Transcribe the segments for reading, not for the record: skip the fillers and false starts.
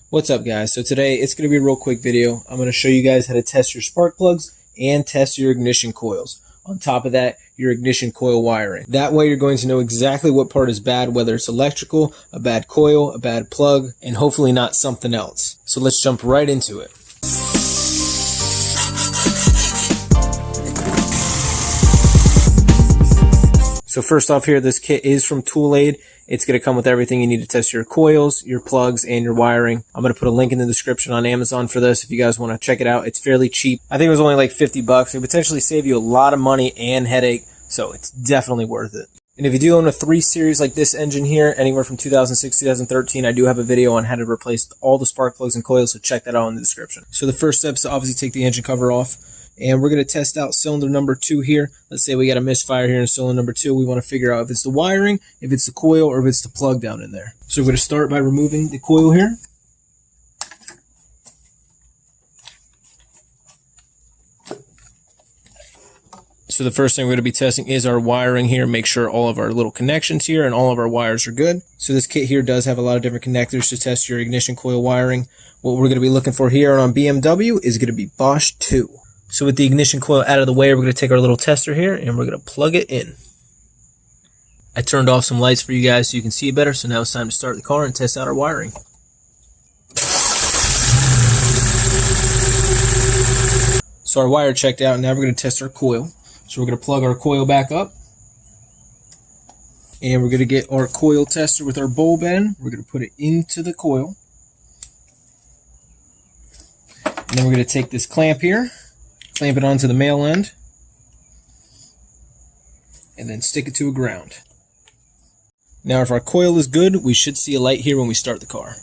What's up, guys? So today it's going to be a real quick video. I'm going to show you guys how to test your spark plugs and test your ignition coils. On top of that, your ignition coil wiring. That way you're going to know exactly what part is bad, whether it's electrical, a bad coil, a bad plug, and hopefully not something else. So let's jump right into it. So first off here, this kit is from Tool Aid. It's going to come with everything you need to test your coils, your plugs, and your wiring. I'm going to put a link in the description on Amazon for this if you guys want to check it out. It's fairly cheap. I think it was only like 50 bucks. It would potentially save you a lot of money and headache, so it's definitely worth it. And if you do own a 3 Series like this engine here, anywhere from 2006 to 2013, I do have a video on how to replace all the spark plugs and coils, so check that out in the description. So the first step is to obviously take the engine cover off. And we're going to test out cylinder number 2 here. Let's say we got a misfire here in cylinder number 2. We want to figure out if it's the wiring, if it's the coil, or if it's the plug down in there. So we're going to start by removing the coil here. So the first thing we're going to be testing is our wiring here. Make sure all of our little connections here and all of our wires are good. So this kit here does have a lot of different connectors to test your ignition coil wiring. What we're going to be looking for here on BMW is going to be Bosch 2. So with the ignition coil out of the way, we're going to take our little tester here and we're going to plug it in. I turned off some lights for you guys so you can see it better. So now it's time to start the car and test out our wiring. So our wire checked out, and now we're going to test our coil. So we're going to plug our coil back up. And we're going to get our coil tester with our bulb end. We're going to put it into the coil. And then we're going to take this clamp here. Clamp it onto the male end, and then stick it to a ground. Now if our coil is good, we should see a light here when we start the car.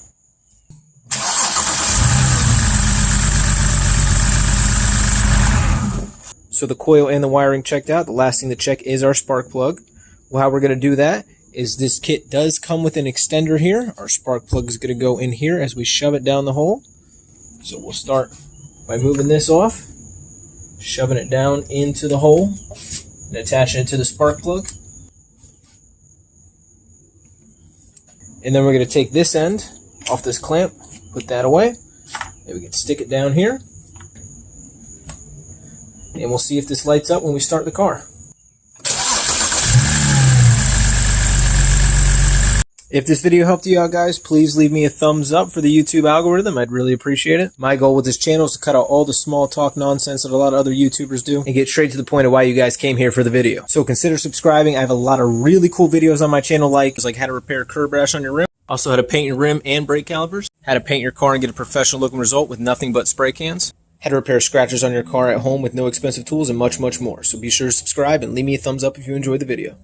So the coil and the wiring checked out. The last thing to check is our spark plug. Well, how we're going to do that is this kit does come with an extender here. Our spark plug is going to go in here as we shove it down the hole. So we'll start by moving this off, shoving it down into the hole and attaching it to the spark plug. And then we're going to take this end off this clamp, put that away, and we can stick it down here. And we'll see if this lights up when we start the car. If this video helped you out, guys, please leave me a thumbs up for the YouTube algorithm. I'd really appreciate it. My goal with this channel is to cut out all the small talk nonsense that a lot of other YouTubers do and get straight to the point of why you guys came here for the video. So consider subscribing. I have a lot of really cool videos on my channel, like how to repair a curb rash on your rim, also how to paint your rim and brake calipers, how to paint your car and get a professional looking result with nothing but spray cans, how to repair scratches on your car at home with no expensive tools, and much, much more. So be sure to subscribe and leave me a thumbs up if you enjoyed the video.